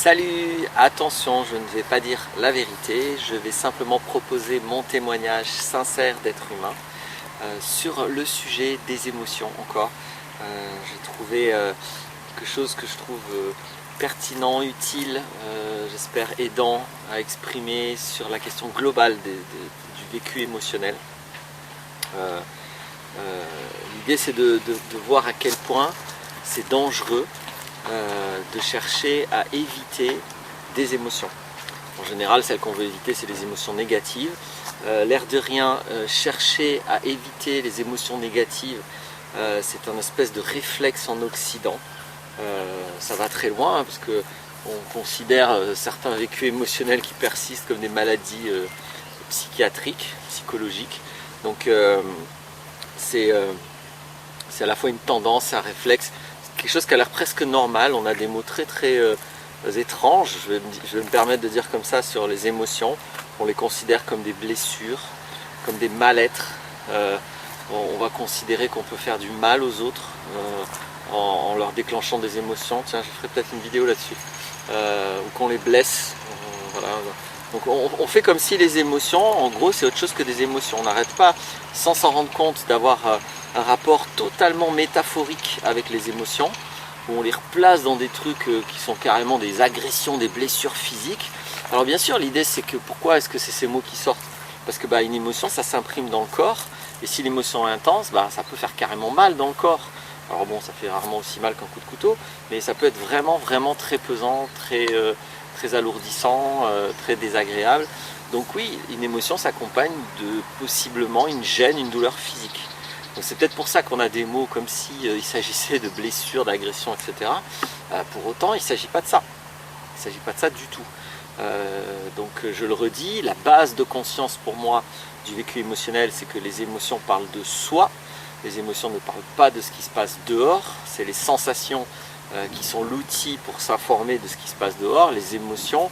Salut, attention, je ne vais pas dire la vérité, je vais simplement proposer mon témoignage sincère d'être humain sur le sujet des émotions encore. J'ai trouvé quelque chose que je trouve pertinent, utile, j'espère aidant à exprimer sur la question globale du vécu émotionnel. L'idée c'est de voir à quel point c'est dangereux de chercher à éviter des émotions. En général, celles qu'on veut éviter, c'est les émotions négatives. L'air de rien, chercher à éviter les émotions négatives, c'est un espèce de réflexe en Occident. Ça va très loin, hein, parce qu'on considère certains vécus émotionnels qui persistent comme des maladies psychiatriques, psychologiques. Donc c'est à la fois une tendance, un réflexe, quelque chose qui a l'air presque normal. On a des mots très étranges, je vais me permettre de dire comme ça sur les émotions. On les considère comme des blessures, comme des mal-être. On va considérer qu'on peut faire du mal aux autres en leur déclenchant des émotions. Tiens, je ferai peut-être une vidéo là-dessus. Ou qu'on les blesse. Voilà. Donc on fait comme si les émotions, en gros, c'est autre chose que des émotions. On n'arrête pas, sans s'en rendre compte, d'avoir un rapport totalement métaphorique avec les émotions, où on les replace dans des trucs qui sont carrément des agressions, des blessures physiques. Alors bien sûr, l'idée c'est que pourquoi est-ce que c'est ces mots qui sortent? Parce que une émotion, ça s'imprime dans le corps, et si l'émotion est intense, ça peut faire carrément mal dans le corps. Alors bon, ça fait rarement aussi mal qu'un coup de couteau, mais ça peut être vraiment très pesant, très alourdissant, très désagréable. Donc oui, une émotion s'accompagne de possiblement une gêne, une douleur physique. Donc c'est peut-être pour ça qu'on a des mots comme s'il s'agissait de blessures, d'agressions, etc. Pour autant, il ne s'agit pas de ça. Il ne s'agit pas de ça du tout. Donc je le redis, la base de conscience pour moi du vécu émotionnel, c'est que les émotions parlent de soi. Les émotions ne parlent pas de ce qui se passe dehors. C'est les sensations qui sont l'outil pour s'informer de ce qui se passe dehors. Les émotions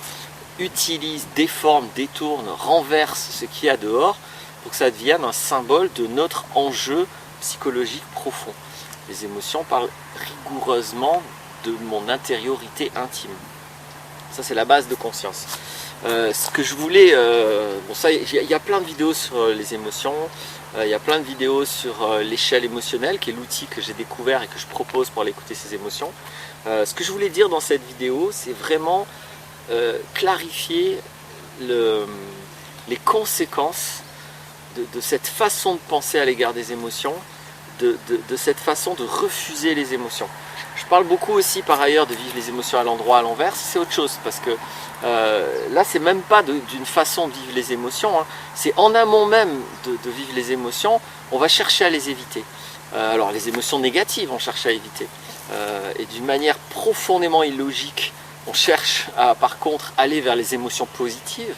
utilisent, déforment, détournent, renversent ce qu'il y a dehors pour que ça devienne un symbole de notre enjeu psychologique profond. Les émotions parlent rigoureusement de mon intériorité intime. Ça, c'est la base de conscience. Ce que je voulais... il y a plein de vidéos sur les émotions, il y a plein de vidéos sur l'échelle émotionnelle, qui est l'outil que j'ai découvert et que je propose pour aller écouter ces émotions. Ce que je voulais dire dans cette vidéo, c'est vraiment clarifier les conséquences de cette façon de penser à l'égard des émotions, de cette façon de refuser les émotions. Je parle beaucoup aussi par ailleurs de vivre les émotions à l'endroit, à l'envers, c'est autre chose, parce que là c'est même pas d'une façon de vivre les émotions, hein. C'est en amont même de vivre les émotions, on va chercher à les éviter. Alors les émotions négatives on cherche à éviter, et d'une manière profondément illogique, on cherche à par contre aller vers les émotions positives,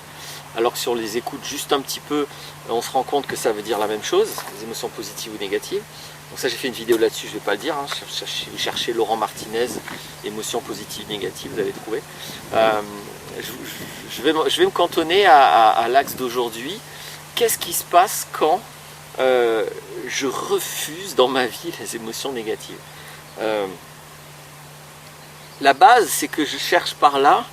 alors que si on les écoute juste un petit peu, on se rend compte que ça veut dire la même chose, les émotions positives ou négatives. Donc ça, j'ai fait une vidéo là-dessus, je ne vais pas le dire, hein. Cherchez Laurent Martinez, émotions positives, négatives, vous allez trouver. Je vais me cantonner à l'axe d'aujourd'hui. Qu'est-ce qui se passe quand je refuse dans ma vie les émotions négatives? La base, c'est que je cherche par là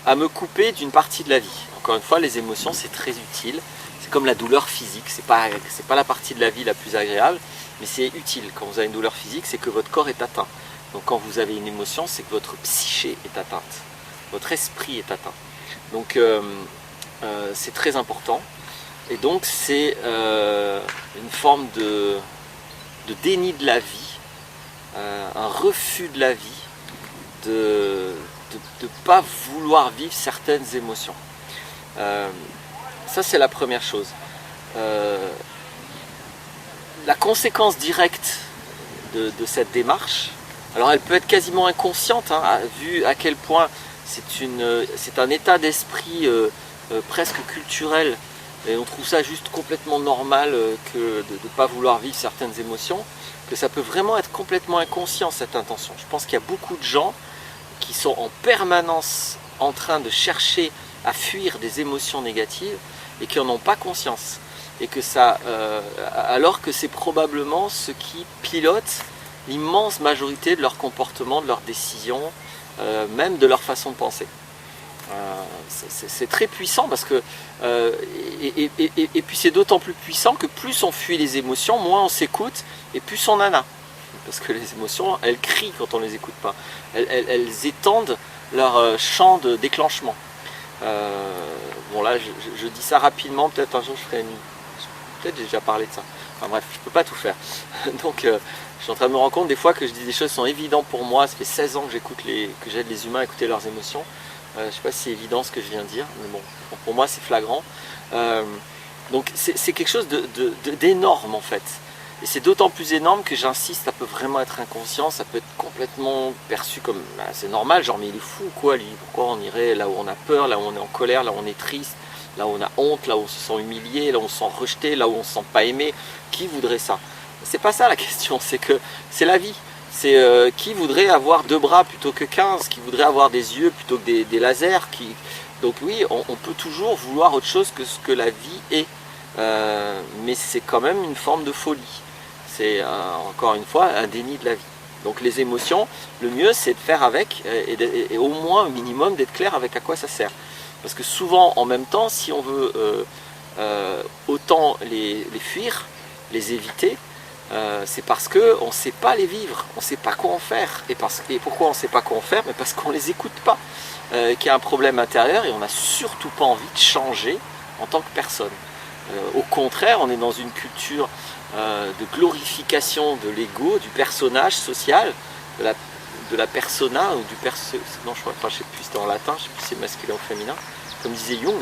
à me couper d'une partie de la vie. Encore une fois, les émotions, c'est très utile. C'est comme la douleur physique, c'est pas la partie de la vie la plus agréable, mais c'est utile. Quand vous avez une douleur physique, c'est que votre corps est atteint. Donc quand vous avez une émotion, c'est que votre psyché est atteinte, votre esprit est atteint. Donc c'est très important. Et donc c'est une forme de déni de la vie, un refus de la vie, de ne pas vouloir vivre certaines émotions. Ça, c'est la première chose. La conséquence directe de cette démarche, alors elle peut être quasiment inconsciente, hein, vu à quel point c'est un état d'esprit presque culturel, et on trouve ça juste complètement normal que de ne pas vouloir vivre certaines émotions, que ça peut vraiment être complètement inconscient cette intention. Je pense qu'il y a beaucoup de gens qui sont en permanence en train de chercher à fuir des émotions négatives et qui n'en ont pas conscience. Et que ça, alors que c'est probablement ce qui pilote l'immense majorité de leur comportement, de leurs décisions, même de leur façon de penser. C'est très puissant parce que et puis c'est d'autant plus puissant que plus on fuit les émotions, moins on s'écoute et plus on en a. Parce que les émotions, elles crient quand on ne les écoute pas. Elles étendent leur champ de déclenchement. Bon là, je dis ça rapidement, peut-être un jour je ferai peut-être j'ai déjà parlé de ça. Enfin bref, je ne peux pas tout faire. Donc je suis en train de me rendre compte des fois que je dis des choses qui sont évidentes pour moi. Ça fait 16 ans que j'aide les humains à écouter leurs émotions. Je ne sais pas si c'est évident ce que je viens de dire, mais bon, pour moi c'est flagrant. Donc c'est quelque chose d'énorme en fait. Et c'est d'autant plus énorme que j'insiste, ça peut vraiment être inconscient, ça peut être complètement perçu comme c'est normal, genre mais il est fou quoi lui, pourquoi on irait là où on a peur, là où on est en colère, là où on est triste, là où on a honte, là où on se sent humilié, là où on se sent rejeté, là où on se sent pas aimé, qui voudrait ça? C'est pas ça la question, c'est que c'est la vie. C'est qui voudrait avoir 2 bras plutôt que 15, qui voudrait avoir des yeux plutôt que des lasers, donc oui, on peut toujours vouloir autre chose que ce que la vie est, mais c'est quand même une forme de folie. C'est encore une fois un déni de la vie. Donc les émotions, le mieux c'est de faire avec et au moins au minimum d'être clair avec à quoi ça sert. Parce que souvent en même temps, si on veut autant les fuir, les éviter, c'est parce qu'on ne sait pas les vivre, on ne sait pas quoi en faire. Et pourquoi on ne sait pas quoi en faire? Mais parce qu'on ne les écoute pas, qu'il y a un problème intérieur et on n'a surtout pas envie de changer en tant que personne. Au contraire, on est dans une culture de glorification de l'ego, du personnage social, de la persona ou du non, je ne sais plus si c'était en latin, je ne sais plus si c'est masculin ou féminin, comme disait Jung.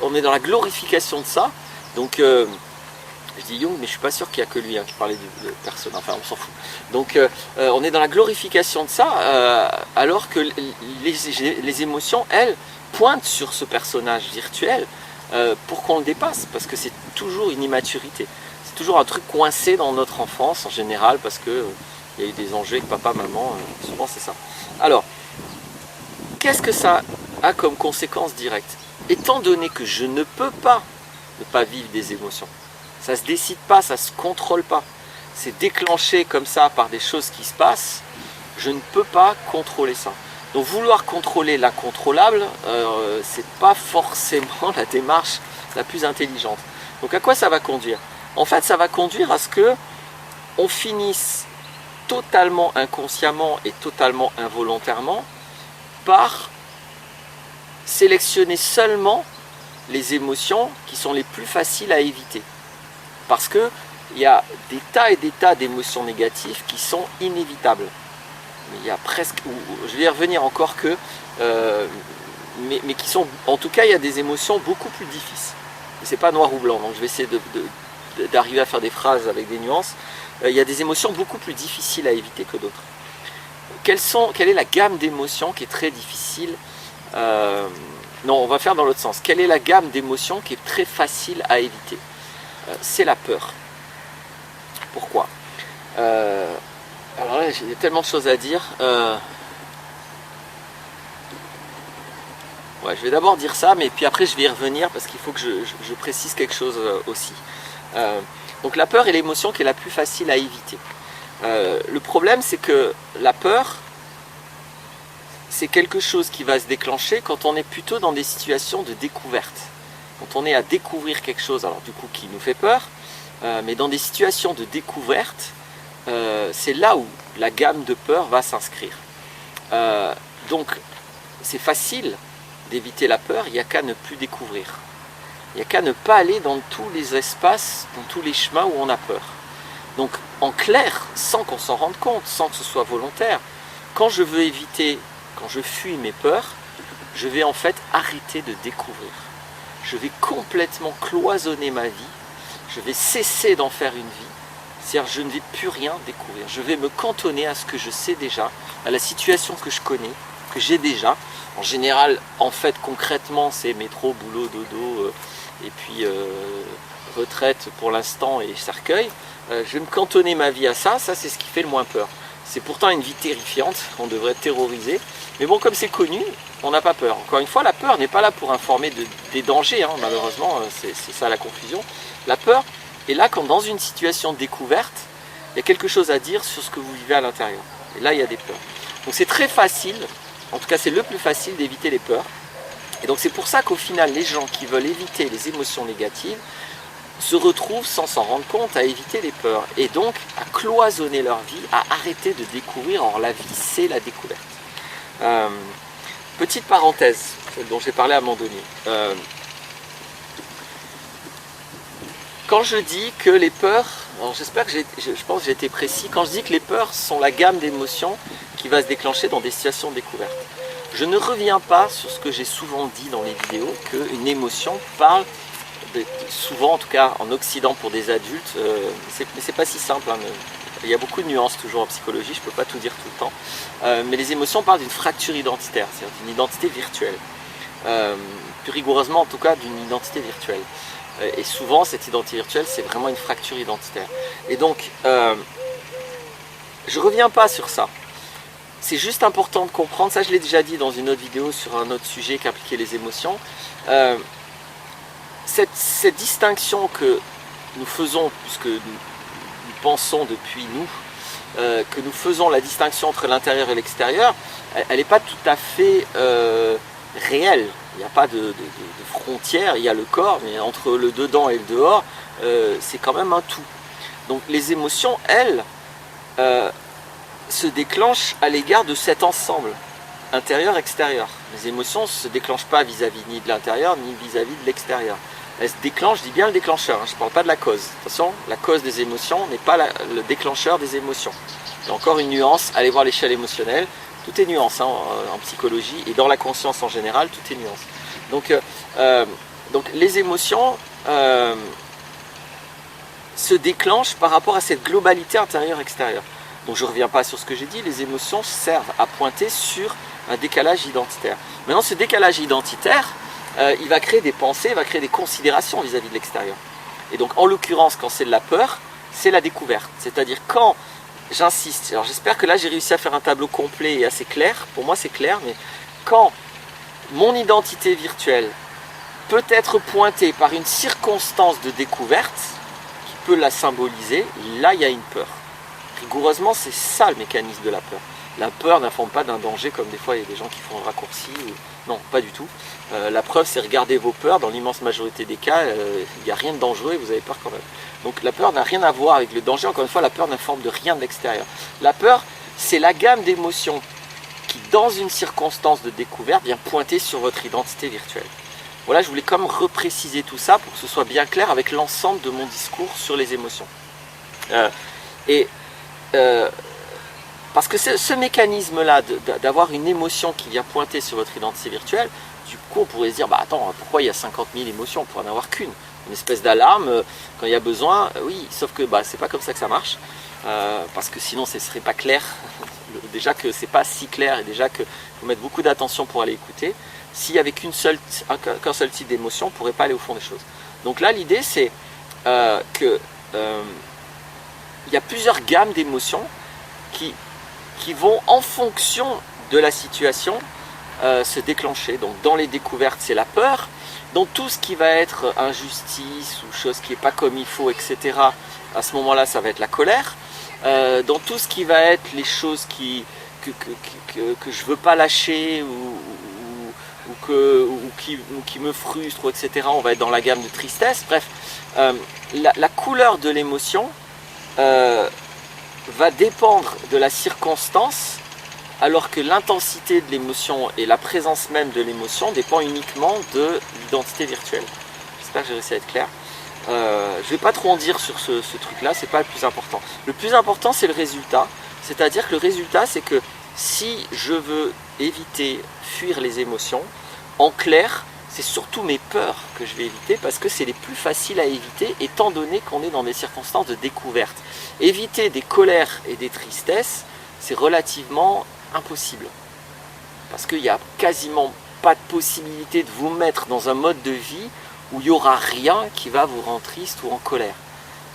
On est dans la glorification de ça, donc je dis Jung, mais je ne suis pas sûr qu'il n'y a que lui qui parlait de persona, enfin on s'en fout. Donc on est dans la glorification de ça, alors que les émotions, elles, pointent sur ce personnage virtuel, pour qu'on le dépasse, parce que c'est toujours une immaturité. C'est toujours un truc coincé dans notre enfance en général, parce qu'il y a eu des enjeux avec papa, maman, souvent c'est ça. Alors, qu'est-ce que ça a comme conséquence directe? Étant donné que je ne peux pas ne pas vivre des émotions, ça ne se décide pas, ça ne se contrôle pas, c'est déclenché comme ça par des choses qui se passent, je ne peux pas contrôler ça. Donc vouloir contrôler l'incontrôlable, c'est pas forcément la démarche la plus intelligente. Donc à quoi ça va conduire? En fait, ça va conduire à ce que on finisse totalement inconsciemment et totalement involontairement par sélectionner seulement les émotions qui sont les plus faciles à éviter. Parce qu'il y a des tas et des tas d'émotions négatives qui sont inévitables. Il y a presque, je vais y revenir encore que, mais qui sont, en tout cas il y a des émotions beaucoup plus difficiles. C'est pas noir ou blanc, donc je vais essayer d'arriver à faire des phrases avec des nuances. Il y a des émotions beaucoup plus difficiles à éviter que d'autres. Quelle est la gamme d'émotions qui est très difficile non, on va faire dans l'autre sens. Quelle est la gamme d'émotions qui est très facile à éviter? C'est la peur. Pourquoi? Alors là, j'ai tellement de choses à dire. Ouais, je vais d'abord dire ça, mais puis après je vais y revenir parce qu'il faut que je précise quelque chose aussi. Donc la peur est l'émotion qui est la plus facile à éviter. Le problème, c'est que la peur, c'est quelque chose qui va se déclencher quand on est plutôt dans des situations de découverte. Quand on est à découvrir quelque chose, alors du coup qui nous fait peur, mais dans des situations de découverte, c'est là où la gamme de peur va s'inscrire. Donc c'est facile d'éviter la peur, il n'y a qu'à ne plus découvrir. Il n'y a qu'à ne pas aller dans tous les espaces, dans tous les chemins où on a peur. Donc en clair, sans qu'on s'en rende compte, sans que ce soit volontaire, quand je veux éviter, quand je fuis mes peurs, je vais en fait arrêter de découvrir. Je vais complètement cloisonner ma vie, je vais cesser d'en faire une vie. C'est-à-dire je ne vais plus rien découvrir. Je vais me cantonner à ce que je sais déjà, à la situation que je connais, que j'ai déjà. En général, en fait, concrètement, c'est métro, boulot, dodo, et puis retraite pour l'instant et cercueil. Je vais me cantonner ma vie à ça, ça c'est ce qui fait le moins peur. C'est pourtant une vie terrifiante, on devrait être terrorisé. Mais bon, comme c'est connu, on n'a pas peur. Encore une fois, la peur n'est pas là pour informer des dangers, hein, malheureusement, c'est ça la confusion. La peur est là quand dans une situation de découverte, il y a quelque chose à dire sur ce que vous vivez à l'intérieur. Et là, il y a des peurs. Donc c'est très facile, en tout cas c'est le plus facile d'éviter les peurs. Et donc c'est pour ça qu'au final, les gens qui veulent éviter les émotions négatives se retrouvent sans s'en rendre compte à éviter les peurs. Et donc à cloisonner leur vie, à arrêter de découvrir. Or la vie, c'est la découverte. Petite parenthèse dont j'ai parlé à un moment donné. Quand je dis que les peurs, alors j'espère que je pense que j'ai été précis, quand je dis que les peurs sont la gamme d'émotions qui va se déclencher dans des situations de découverte, je ne reviens pas sur ce que j'ai souvent dit dans les vidéos, qu'une émotion parle, souvent en tout cas en Occident pour des adultes, mais c'est pas si simple, hein, il y a beaucoup de nuances toujours en psychologie, je ne peux pas tout dire tout le temps, mais les émotions parlent d'une fracture identitaire, c'est-à-dire d'une identité virtuelle, plus rigoureusement en tout cas d'une identité virtuelle. Et souvent, cette identité virtuelle, c'est vraiment une fracture identitaire. Et donc, je ne reviens pas sur ça. C'est juste important de comprendre, ça je l'ai déjà dit dans une autre vidéo sur un autre sujet qui impliquait les émotions. Cette distinction que nous faisons, puisque nous pensons depuis nous, que nous faisons la distinction entre l'intérieur et l'extérieur, elle n'est pas tout à fait réelle. Il n'y a pas de frontière, il y a le corps, mais entre le dedans et le dehors, c'est quand même un tout. Donc les émotions, elles, se déclenchent à l'égard de cet ensemble, intérieur-extérieur. Les émotions ne se déclenchent pas vis-à-vis ni de l'intérieur, ni vis-à-vis de l'extérieur. Elles se déclenchent, je dis bien le déclencheur, hein, je ne parle pas de la cause. Attention, la cause des émotions n'est pas le déclencheur des émotions. Il y a encore une nuance, allez voir l'échelle émotionnelle. Tout est nuance hein, en psychologie et dans la conscience en général, tout est nuance. Donc les émotions se déclenchent par rapport à cette globalité intérieure-extérieure. Donc je ne reviens pas sur ce que j'ai dit, les émotions servent à pointer sur un décalage identitaire. Maintenant ce décalage identitaire, il va créer des pensées, il va créer des considérations vis-à-vis de l'extérieur. Et donc en l'occurrence quand c'est de la peur, c'est la découverte. C'est-à-dire quand j'insiste, alors j'espère que là j'ai réussi à faire un tableau complet et assez clair, pour moi c'est clair, mais quand mon identité virtuelle peut être pointée par une circonstance de découverte qui peut la symboliser, là il y a une peur. Rigoureusement c'est ça le mécanisme de la peur. La peur n'informe pas d'un danger comme des fois il y a des gens qui font un raccourci, non pas du tout. La preuve c'est regarder vos peurs, dans l'immense majorité des cas il n'y a rien de dangereux et vous avez peur quand même. Donc la peur n'a rien à voir avec le danger, encore une fois la peur n'informe de rien de l'extérieur. La peur c'est la gamme d'émotions qui dans une circonstance de découverte vient pointer sur votre identité virtuelle. Voilà, je voulais quand même repréciser tout ça pour que ce soit bien clair avec l'ensemble de mon discours sur les émotions. Parce que ce mécanisme-là d'avoir une émotion qui vient pointer sur votre identité virtuelle, du coup on pourrait se dire, bah attends, pourquoi il y a 50 000 émotions, on pourrait en avoir qu'une. Une espèce d'alarme, quand il y a besoin, oui, sauf que bah, c'est pas comme ça que ça marche, parce que sinon ce serait pas clair, déjà que c'est pas si clair, et déjà qu'il faut mettre beaucoup d'attention pour aller écouter. S'il n'y avait qu'un seul type d'émotion, on ne pourrait pas aller au fond des choses. Donc là l'idée c'est qu'il y a plusieurs gammes d'émotions qui vont en fonction de la situation se déclencher. Donc dans les découvertes c'est la peur, dans tout ce qui va être injustice ou chose qui n'est pas comme il faut, etc. À ce moment-là ça va être la colère. Dans tout ce qui va être les choses que je ne veux pas lâcher ou qui me frustrent, etc. On va être dans la gamme de tristesse. Bref, la couleur de l'émotion va dépendre de la circonstance, alors que l'intensité de l'émotion et la présence même de l'émotion dépend uniquement de l'identité virtuelle. J'espère que j'ai réussi à être clair. Je ne vais pas trop en dire sur ce truc-là, c'est pas le plus important. Le plus important, c'est le résultat. C'est-à-dire que le résultat, c'est que si je veux éviter, fuir les émotions, en clair, c'est surtout mes peurs que je vais éviter parce que c'est les plus faciles à éviter étant donné qu'on est dans des circonstances de découverte. Éviter des colères et des tristesses, c'est relativement impossible. Parce qu'il n'y a quasiment pas de possibilité de vous mettre dans un mode de vie où il n'y aura rien qui va vous rendre triste ou en colère.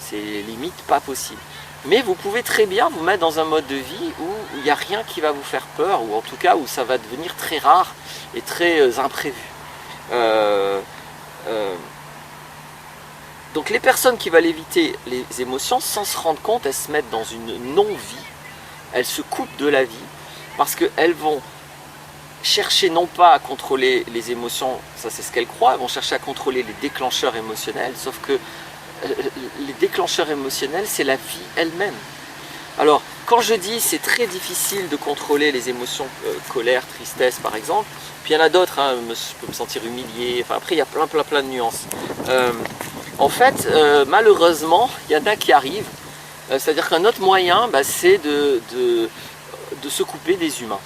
C'est limite pas possible. Mais vous pouvez très bien vous mettre dans un mode de vie où il n'y a rien qui va vous faire peur, ou en tout cas où ça va devenir très rare et très imprévu. Donc les personnes qui veulent éviter les émotions, sans se rendre compte, elles se mettent dans une non-vie, elles se coupent de la vie, parce qu'elles vont chercher non pas à contrôler les émotions, ça c'est ce qu'elles croient, elles vont chercher à contrôler les déclencheurs émotionnels, sauf que les déclencheurs émotionnels, c'est la vie elle-même. Alors, quand je dis c'est très difficile de contrôler les émotions, colère, tristesse par exemple, puis il y en a d'autres, hein, je peux me sentir humilié, enfin après il y a plein de nuances. En fait, malheureusement, il y en a qui arrivent, c'est-à-dire qu'un autre moyen, c'est de se couper des humains.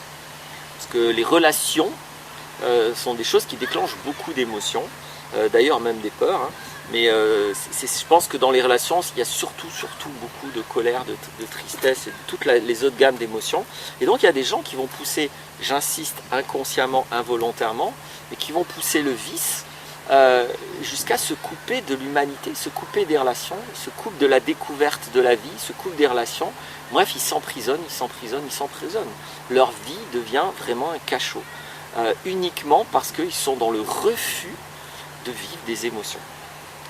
Parce que les relations sont des choses qui déclenchent beaucoup d'émotions, d'ailleurs même des peurs, hein. Mais je pense que dans les relations, il y a surtout beaucoup de colère, de tristesse et de toutes les autres gammes d'émotions. Et donc il y a des gens qui vont pousser, j'insiste, inconsciemment, involontairement, et qui vont pousser le vice jusqu'à se couper de l'humanité, se couper des relations, se coupent de la découverte de la vie, se coupent des relations. Bref, ils s'emprisonnent. Leur vie devient vraiment un cachot, uniquement parce qu'ils sont dans le refus de vivre des émotions.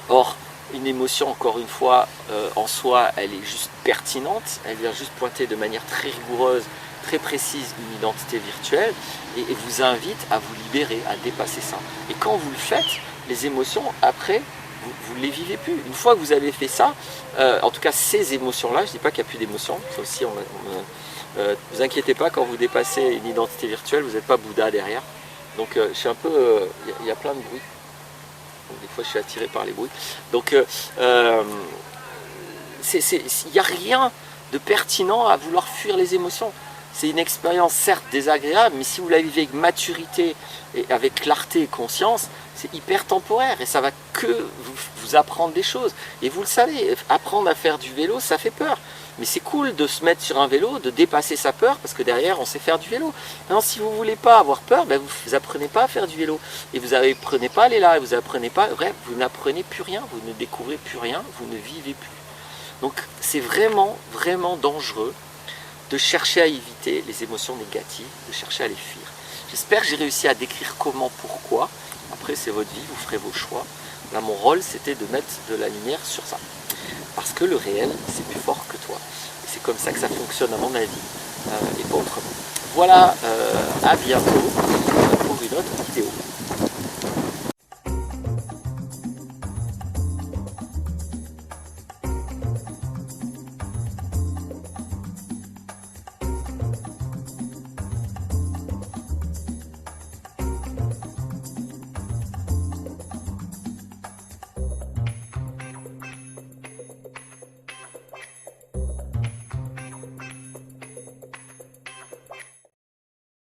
Or, une émotion, encore une fois, en soi, elle est juste pertinente, elle vient juste pointer de manière très rigoureuse, très précise une identité virtuelle et vous invite à vous libérer, à dépasser ça. Et quand vous le faites, les émotions, après, vous ne les vivez plus. Une fois que vous avez fait ça, en tout cas ces émotions-là, je ne dis pas qu'il n'y a plus d'émotions, ça aussi, vous inquiétez pas, quand vous dépassez une identité virtuelle, vous n'êtes pas Bouddha derrière. Donc je suis un peu, il y a plein de bruit. Donc, des fois je suis attiré par les bruits. Donc il n'y a rien de pertinent à vouloir fuir les émotions. C'est une expérience certes désagréable, mais si vous la vivez avec maturité, et avec clarté et conscience, c'est hyper temporaire et ça va que vous apprendre des choses. Et vous le savez, apprendre à faire du vélo, ça fait peur. Mais c'est cool de se mettre sur un vélo, de dépasser sa peur, parce que derrière, on sait faire du vélo. Maintenant, si vous ne voulez pas avoir peur, vous apprenez pas à faire du vélo. Et vous n'apprenez pas à aller là, vous apprenez pas, bref, vous n'apprenez plus rien, vous ne découvrez plus rien, vous ne vivez plus. Donc, c'est vraiment dangereux de chercher à éviter les émotions négatives, de chercher à les fuir. J'espère que j'ai réussi à décrire comment, pourquoi. Après, c'est votre vie, vous ferez vos choix. Là, mon rôle, c'était de mettre de la lumière sur ça. Parce que le réel, c'est plus fort que toi. Et c'est comme ça que ça fonctionne à mon avis, et pas autrement. Voilà, à bientôt pour une autre vidéo.